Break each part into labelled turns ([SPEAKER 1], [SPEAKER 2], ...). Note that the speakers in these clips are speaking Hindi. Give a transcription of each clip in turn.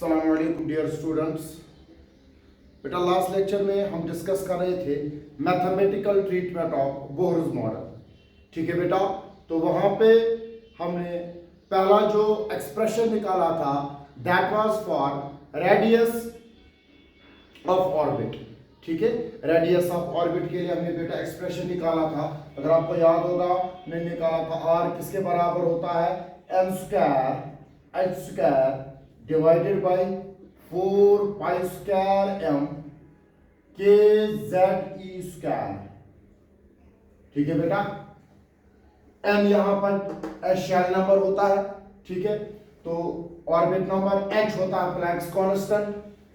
[SPEAKER 1] अस्सलाम वालेकुम डियर स्टूडेंट्स। बेटा लास्ट लेक्चर में हम डिस्कस कर रहे थे mathematical treatment of Bohr's model. ठीक है बेटा, तो वहां पे हमने पहला जो एक्सप्रेशन निकाला था that was for radius of orbit. ठीक है, रेडियस ऑफ ऑर्बिट के लिए हमने बेटा एक्सप्रेशन निकाला था। अगर आपको याद होगा मैंने निकाला था आर किसके बराबर होता है, M square H square divided by 4 pi square M K Z E square. ठीक है बेटा, एम यहां पर शेल नंबर होता है। ठीक है, तो ऑर्बिट नंबर एच होता है प्लैंक्स कांस्टेंट,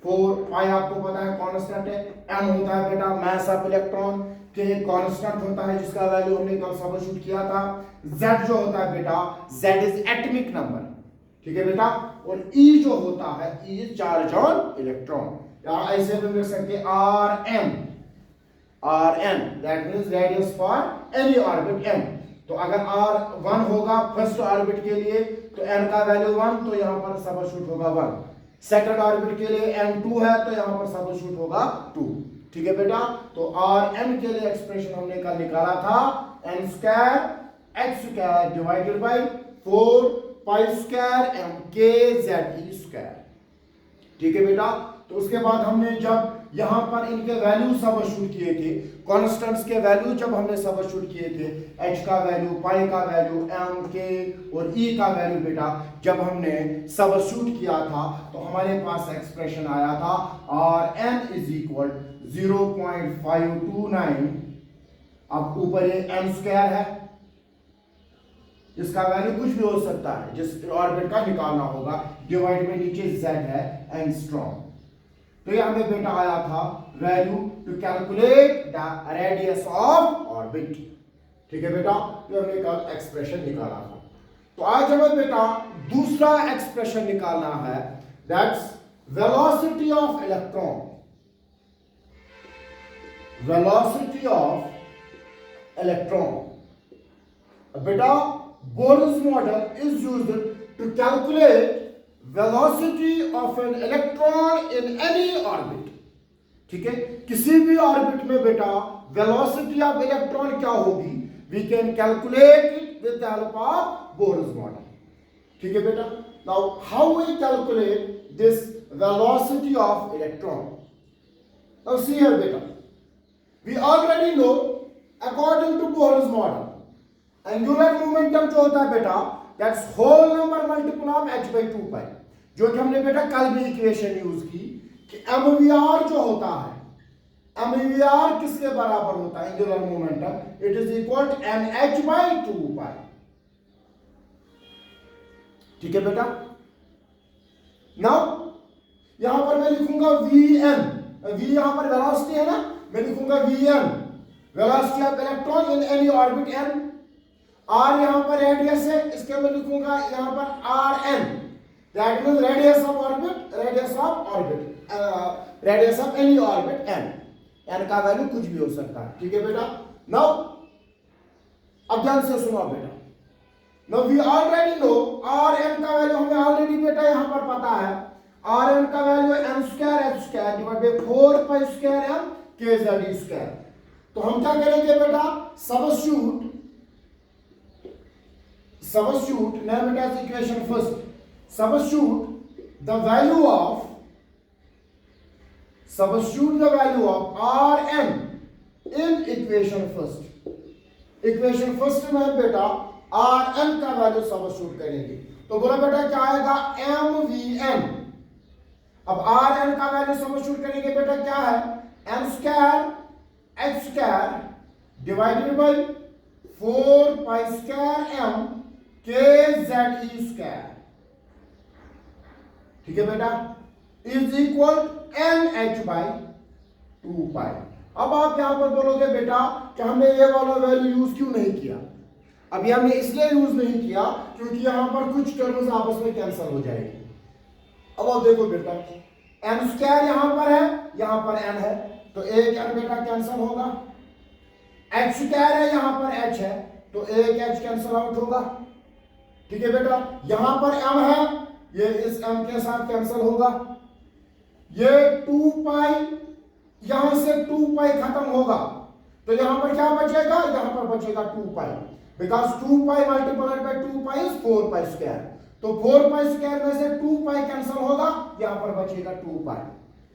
[SPEAKER 1] 4 पाई आपको पता है कांस्टेंट है, एम होता है बेटा मास ऑफ इलेक्ट्रॉन, के कांस्टेंट होता है जिसका वैल्यू हमने कल सब्स्टिट्यूट किया था, जेड जो होता है बेटा जेड इज एटॉमिक नंबर। ठीक है बेटा, और ई जो होता है E is charge on electron. या ऐसे भी लिख सकते R N that means radius for any orbit M. तो अगर आर 1 होगा फर्स्ट ऑर्बिट के लिए तो एन का वैल्यू 1, तो यहां पर सब्स्टिट्यूट होगा 1। सेकंड ऑर्बिट के लिए एन 2 है तो यहां पर सब्स्टिट्यूट होगा 2। ठीक है बेटा, तो आर एन के लिए एक्सप्रेशन हमने कल निकाला था N square H square divided by 4 pi square M K Z E square. ठीक है बेटा, तो उसके बाद हमने जब यहां पर इनके वैल्यू सब्स्टिट्यूट किए थे, कांस्टेंट्स के वैल्यू जब हमने सब्स्टिट्यूट किए थे, एच का वैल्यू, पाई का वैल्यू, एम के और ई का वैल्यू बेटा जब हमने सब्स्टिट्यूट किया था तो हमारे पास एक्सप्रेशन आया था आर एन इज इक्वल 0.529। अब ऊपर ये एम स्क्वायर है, इसका वैल्यू कुछ भी हो सकता है जिस ऑर्बिट का निकालना होगा, डिवाइड में नीचे जेड है एंगस्ट्रॉम। तो ये हमें बेटा आया था value to calculate the radius of orbit. ठीक है बेटा, ये हमने कल एक्सप्रेशन निकाला था। तो आज हमें बेटा दूसरा एक्सप्रेशन निकालना है, that's velocity of electron. Velocity of electron बेटा Bohr's model is used to calculate velocity of an electron in any orbit। ठीक है, किसी भी ऑर्बिट में बेटा वेलोसिटी ऑफ इलेक्ट्रॉन क्या होगी, we can calculate it with the help of Bohr's model। ठीक है बेटा, now how we calculate this velocity of electron. Now see here बेटा, we already know according to Bohr's model angular momentum जो होता है बेटा that's whole number multiple of h by 2 pi, जो कि हमने बेटा कल भी इक्वेशन यूज की कि mvr जो होता है, mvr किसके बराबर होता है angular momentum, it is equal to nh by 2 pi. ठीक है बेटा, नाउ यहां पर मैं लिखूंगा vn, v यहां पर वेलोसिटी है ना, मैं लिखूंगा vn velocity of electron in any orbit n। R यहां पर रेडियस है, इसके मैं लिखूंगा यहां पर R N, that means radius of orbit, radius of any orbit N. N का वैल्यू कुछ भी हो सकता है। ठीक है बेटा, नाउ अब ध्यान से सुनो बेटा, now we already know R N का वैल्यू हमें ऑलरेडी बेटा यहां पर पता है, आर एन का value M square H square divide by 4 pi square M K Z E square. तो हम क्या करेंगे बेटा, substitute Nernberg's equation first, substitute the value of Rn in equation first। equation first में बेटा Rn का वैल्यू सब्स्टिट्यूट करेंगे, तो बोला बेटा क्या आएगा mvn। अब Rn का वैल्यू सब्स्टिट्यूट करेंगे बेटा क्या है, m square h square divided by 4 pi square m K Z E square. ठीक है बेटा, is equal N H by 2 pi. अब आप यहां पर बोलोगे बेटा कि हमने ये वाला वैल्यू यूज क्यों नहीं किया। अभी हमने इसलिए यूज नहीं किया क्योंकि यहां पर कुछ टर्म्स आपस में कैंसिल हो जाएगी। अब आप देखो बेटा एन स्क्वायर यहां पर है, यहां पर एन है, तो एक एन बेटा कैंसिल होगा, एच स्क्वायर है यहां पर एच है, तो एक एच कैंसिल आउट होगा। ठीक है बेटा, यहां पर m है ये इस m के साथ कैंसिल होगा, ये 2 पाई, यहां से 2 पाई खत्म होगा, तो यहां पर क्या बचेगा, यहां पर बचेगा 2 pi, because 2 pi multiplied by 2 pi is 4 pi square, तो 4 पाई स्क्वायर में से 2 पाई कैंसिल होगा, यहां पर बचेगा 2 पाई।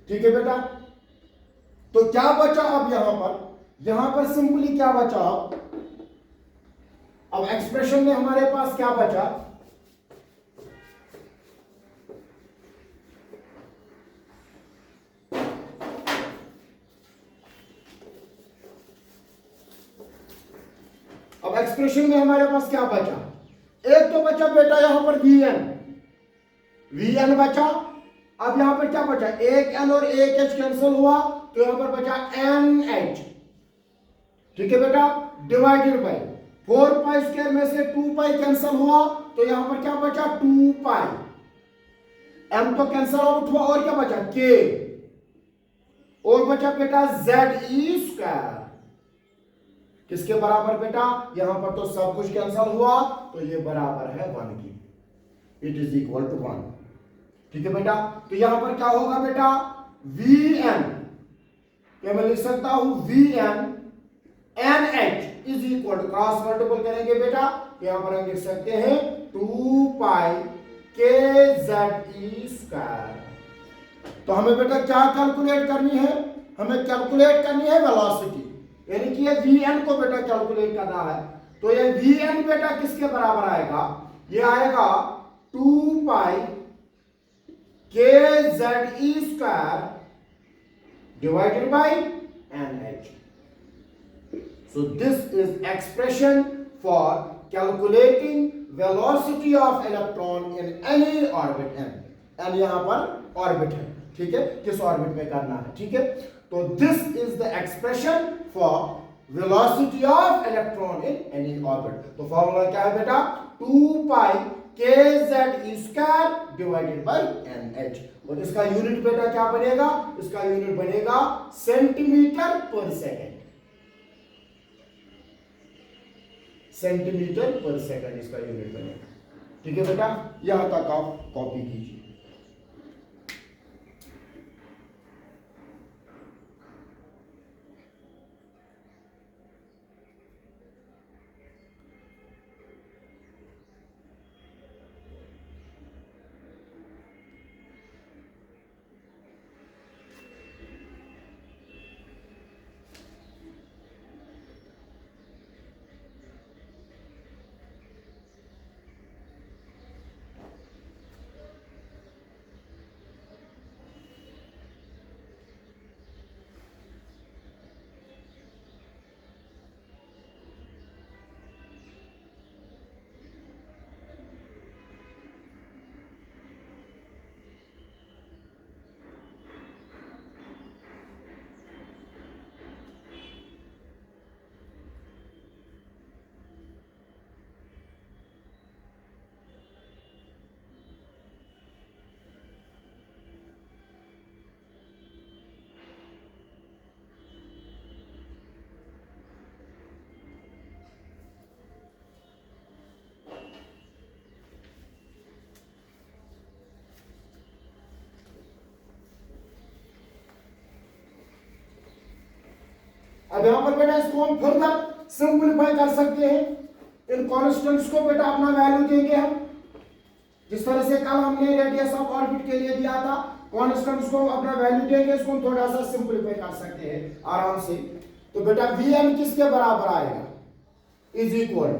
[SPEAKER 1] ठीक है बेटा, तो क्या बचा अब यहां पर सिंपली क्या बचा, अब एक्सप्रेशन में हमारे पास क्या बचा, अब एक्सप्रेशन में हमारे पास क्या बचा, एक तो बचा बेटा यहां पर वीएन बचा, अब यहां पर क्या बचा, एक एन और एक एच कैंसिल हुआ, तो यहां पर बचा एन एच। ठीक है बेटा, डिवाइडेड बाय 4 पाई स्क्वायर में से 2 पाई कैंसिल हुआ, तो यहां पर क्या बचा 2 पाई, एम तो कैंसिल आउट हुआ, और क्या बचा के, और बचा बेटा जेड ई स्क्वायर, किसके बराबर बेटा, यहां पर तो सब कुछ कैंसिल हुआ, तो ये बराबर है 1 की, इट इज इक्वल टू 1। ठीक है बेटा, तो यहां पर क्या होगा बेटा, Vn, क्या मैं लिख सकता हूं Vn NH is equal to, cross multiple करेंगे बेटा, यहां पर हम लिख सकते हैं 2 पाई KZE स्क्वायर। तो हमें बेटा क्या कैलकुलेट करनी है, हमें कैलकुलेट करनी है वेलोसिटी, यानी कि ये Vn को बेटा कैलकुलेट करना है, तो ये Vn बेटा किसके बराबर आएगा, ये आएगा 2 पाई KZE square divided by NH. So this is expression for calculating velocity of electron in any orbit n. n यहां पर ऑर्बिट है, ठीक है, किस ऑर्बिट में करना है, ठीक है, तो this is the expression for velocity of electron in any orbit। तो फॉर्मूला क्या है बेटा, 2 पाई KZE square divided by NH, और इसका यूनिट बेटा क्या बनेगा, इसका यूनिट बनेगा सेंटीमीटर पर सेकंड, सेंटीमीटर पर सेकंड इसका यूनिट बनेगा। ठीक है बेटा, यहां तक आप कॉपी कीजिए। अब यहां पर बेटा इसको हम फर्दर सिंपलीफाई कर सकते हैं, इन कांस्टेंट्स को बेटा अपना वैल्यू देंगे हम, जिस तरह से कल हमने रेडियस ऑफ ऑर्बिट के लिए दिया था, कांस्टेंट्स को अपना वैल्यू देंगे, इसको हम थोड़ा सा सिंपलीफाई कर सकते हैं आराम से। तो बेटा Vn किसके बराबर आएगा, इज इक्वल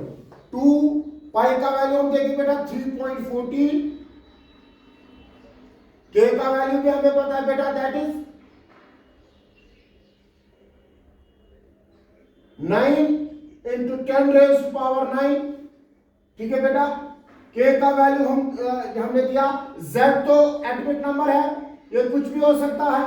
[SPEAKER 1] 2 पाई का वैल्यू हम देंगे बेटा 3.14, के का वैल्यू भी हमें पता है बेटा that is 9 into 10 raised to power 9। ठीक है बेटा, k का वैल्यू हमने दिया, z तो एटॉमिक नंबर है, ये कुछ भी हो सकता है,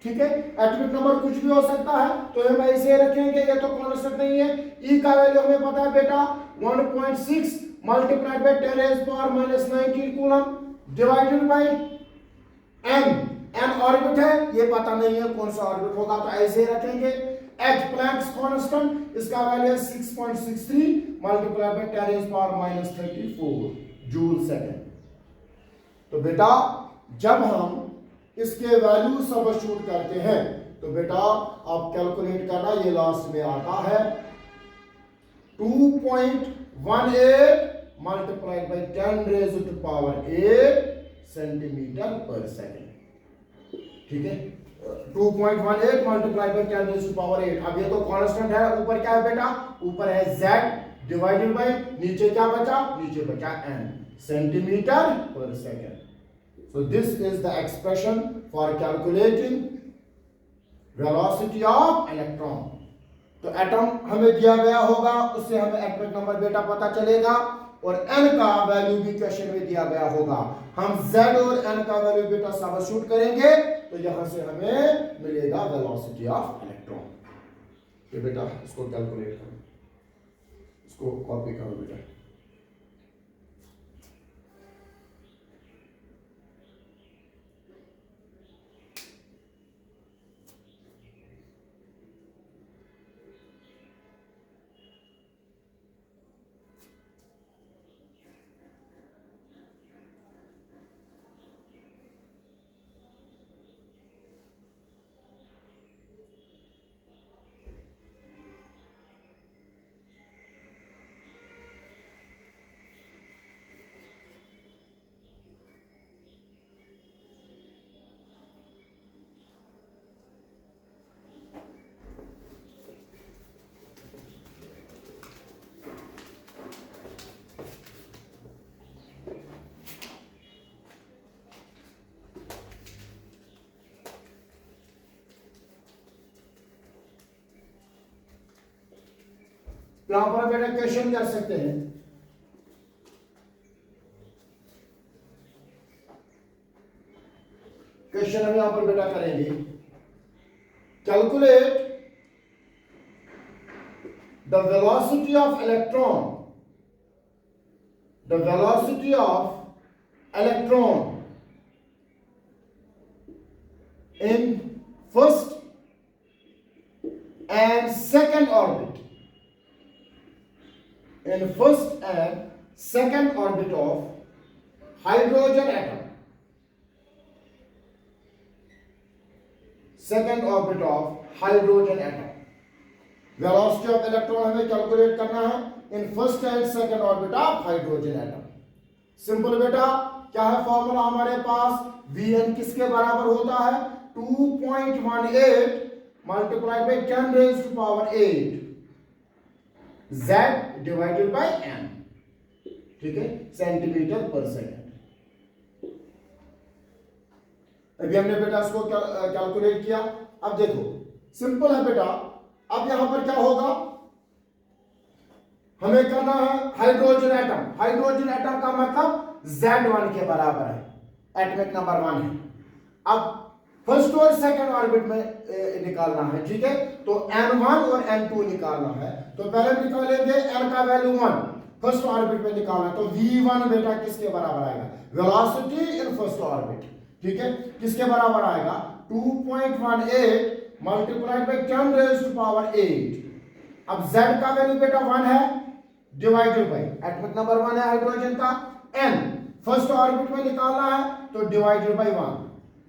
[SPEAKER 1] ठीक है, एटॉमिक नंबर कुछ भी हो सकता है, तो हम ऐसे रखेंगे, ये तो कांस्टेंट नहीं है। e का वैल्यू हमें पता है बेटा 1.6 multiplied by 10 raised to power -19 coulomb divided by n orbit है, ये पता नहीं है कौन सा ऑर्बिट होगा, तो ऐसे रखेंगे। h प्लैंक्स कांस्टेंट, इसका वैल्यू है 6.63 multiplied by 10 raised to power -34 joule second. तो बेटा जब हम इसके वैल्यू सबस्टिट्यूट करते हैं तो बेटा आप कैलकुलेट करना, ये लास्ट में आता है 2.18 multiplied by 10 raise to power 8 centimetre per second. ठीक है, 2.18 multiplied by 10 raise to power 8। अब ये तो कांस्टेंट है, ऊपर क्या है बेटा, ऊपर है z डिवाइडेड बाई, नीचे क्या बचा, नीचे बचा n centimetre per second. So this is the expression for calculating velocity of electron. तो एटम हमें दिया गया होगा, उससे हमें एटॉमिक नंबर बेटा पता चलेगा, और n का वैल्यू भी क्वेश्चन में दिया गया होगा। हम z और n का वैल्यू बेटा सबस्टिट्यूट करेंगे तो यहां से हमें मिलेगा वेलोसिटी ऑफ इलेक्ट्रॉन। ये बेटा इसको कैलकुलेट करो, इसको कॉपी करो बेटा। यहां पर बेटा क्वेश्चन कर सकते हैं, क्वेश्चन हम यहां पर बेटा करेंगे, calculate the velocity of electron, the velocity of electron in first and second orbit, in first and second orbit of hydrogen atom, second orbit of hydrogen atom, velocity of electron हमें कैलकुलेट करना है in first and second orbit of hydrogen atom। Simple बेटा, क्या है फॉर्मूला हमारे पास, Vn किसके बराबर होता है, 2.18 multiplied by 10 raise to power 8 z divided by n, ठीक है, सेंटीमीटर पर सेकेंड। अभी हमने बेटा इसको कैलकुलेट किया। अब देखो सिंपल है बेटा, अब यहां पर क्या होगा, हमें करना है हाइड्रोजन एटम, हाइड्रोजन एटम का मतलब Z1 के बराबर है, एटॉमिक नंबर 1 है। अब फर्स्ट और सेकंड ऑर्बिट में निकालना है, ठीक है, तो n1 और n2 निकालना है। तो पहले निकालेंगे n का वैल्यू 1, फर्स्ट ऑर्बिट में निकालना है, तो v1 बेटा किसके बराबर आएगा, वेलोसिटी इन फर्स्ट ऑर्बिट, ठीक है, किसके बराबर आएगा, 2.18 multiplied by 10 raise to power 8। अब z का वैल्यू बेटा 1 है, डिवाइडेड बाई एटॉमिक नंबर 1 है हाइड्रोजन का, n फर्स्ट ऑर्बिट में निकालना है तो डिवाइडेड बाई 1,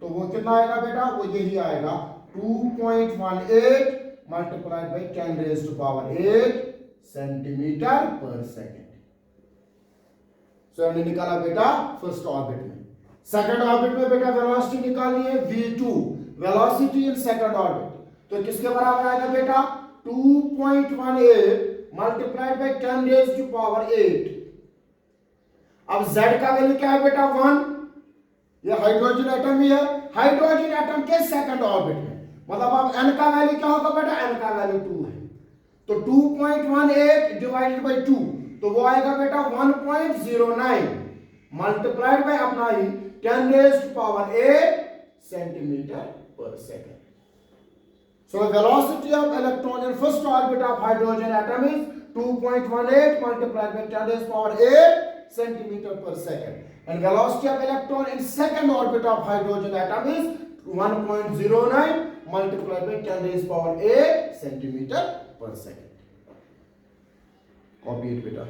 [SPEAKER 1] तो वो कितना आएगा बेटा, वो यही आएगा 2.18 multiplied by 10 raise to power 8 centimetre per second. So हमने निकाला बेटा फर्स्ट ऑर्बिट में। सेकंड ऑर्बिट में बेटा वेलोसिटी निकालनी है v2, velocity in second orbit, तो किसके बराबर आएगा बेटा, 2.18 multiplied by 10 raise to power 8। अब z का वैल्यू क्या है बेटा, 1, ये हाइड्रोजन एटम ही है, हाइड्रोजन एटम के सेकंड ऑर्बिट में, मतलब अब n का वैल्यू क्या होगा बेटा, n का वैल्यू 2 है, तो 2.18 डिवाइडेड बाई 2, तो वो आएगा बेटा 1.09 मल्टीप्लाइड बाई अपना ही 10 raise to power 8 centimetre per second. So velocity of electron in first orbit of hydrogen atom is 2.18 multiplied by 10 raised to power 8 centimeter per second. And velocity of electron in second orbit of hydrogen atom is 1.09 multiplied by 10 raised to power 8 centimeter per second. Copy it, beta.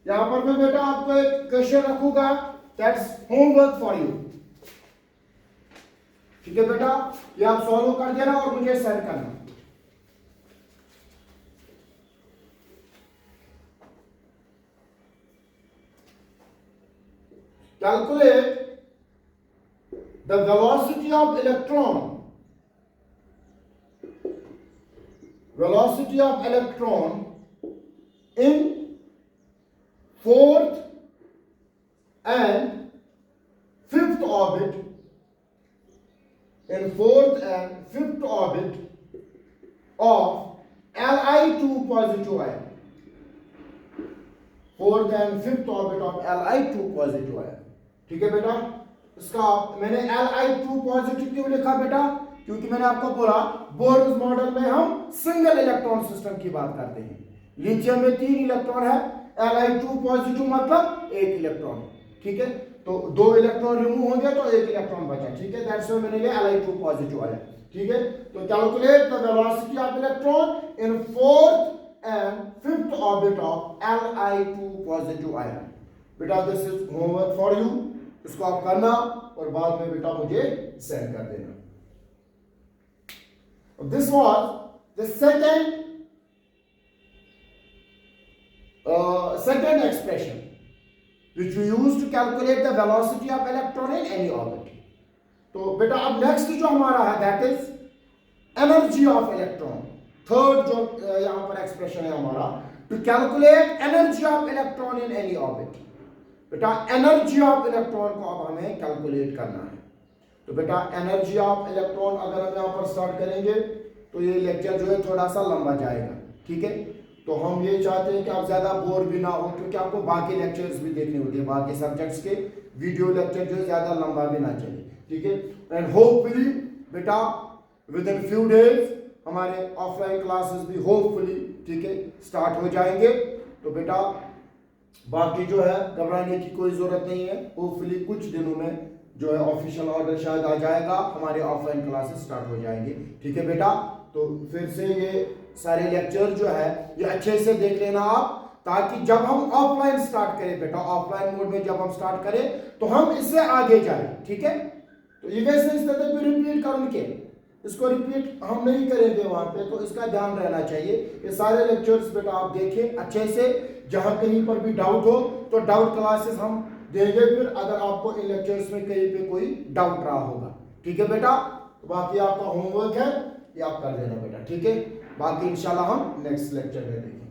[SPEAKER 1] यहां पर मैं बेटा आपको एक क्वेश्चन रखूंगा, दैट्स होमवर्क फॉर यू। ठीक है बेटा, ये आप सॉल्व कर देना और मुझे सेंड करना। Calculate the velocity of electron in fourth and fifth orbit of Li2 positive ion. Fourth and fifth orbit of Li2 positive आया। ठीक है बेटा, इसका मैंने Li2 पॉजिटिव क्यों लिखा बेटा, क्योंकि मैंने आपको बोला बोर्स मॉडल में हम सिंगल इलेक्ट्रॉन सिस्टम की बात करते हैं। लिथियम में 3 इलेक्ट्रॉन है, Li2 पॉजिटिव मतलब 1 इलेक्ट्रॉन। ठीक है, तो 2 इलेक्ट्रॉन रिमूव होंगे तो 1 इलेक्ट्रॉन बचा। ठीक है, दैट्स व्हाई मैंने लिया Li2 पॉजिटिव आया। ठीक है, तो calculate the velocity of electron in fourth and fifth orbit of Li2 positive ion। बेटा this is homework for you, इसको आप करना और बाद में बेटा मुझे सेंड कर देना। This was the second expression which we use to calculate the velocity of electron in any orbit। तो बेटा अब नेक्स्ट जो हमारा है that is energy of electron. Third जो यहां पर एक्सप्रेशन है हमारा, to calculate energy of electron in any orbit. बेटा एनर्जी ऑफ इलेक्ट्रॉन को अब हमें कैलकुलेट करना है। तो बेटा एनर्जी ऑफ इलेक्ट्रॉन अगर हम यहां पर स्टार्ट करेंगे तो ये लेक्चर जो है थोड़ा सा लंबा जाएगा। ठीक है, तो हम ये चाहते हैं कि आप ज्यादा बोर भी ना हो, क्योंकि आपको बाकी लेक्चर्स भी देखने होते हैं, बाकी सब्जेक्ट्स के वीडियो लेक्चर जो है ज्यादा लंबा भी ना चले। ठीक है, एंड होपफुली बेटा विद इन फ्यू डेज हमारे ऑफलाइन क्लासेस भी होपफुली ठीक है स्टार्ट हो जाएंगे। तो बेटा बाकी जो है घबराने की कोई जरूरत नहीं है, होपफुली कुछ दिनों में जो है ऑफिशियल ऑर्डर शायद आ जाएगा, हमारे ऑफलाइन क्लासेस स्टार्ट हो जाएंगे। ठीक है बेटा, तो फिर से ये सारे लेक्चर जो है ये अच्छे से देख लेना आप, ताकि जब हम ऑफलाइन स्टार्ट करें बेटा, ऑफलाइन मोड में जब हम स्टार्ट करें तो हम इससे आगे जाए। ठीक है, तो ये वैसे इस तरह भी रिपीट कर उनके, इसको रिपीट हम नहीं करेंगे वहां पे, तो इसका ध्यान रहना चाहिए। ये सारे लेक्चर्स बेटा आप देखें अच्छे से, जहां कहीं पर भी डाउट हो तो डाउट क्लासेस हम देंगे फिर, अगर आपको इन लेक्चर्स में कहीं पे कोई डाउट रहा होगा। ठीक है बेटा, तो बाकी आपका होमवर्क है ये आप कर देना बेटा। ठीक है, बाकी इंशाल्लाह हम नेक्स्ट लेक्चर में देखेंगे।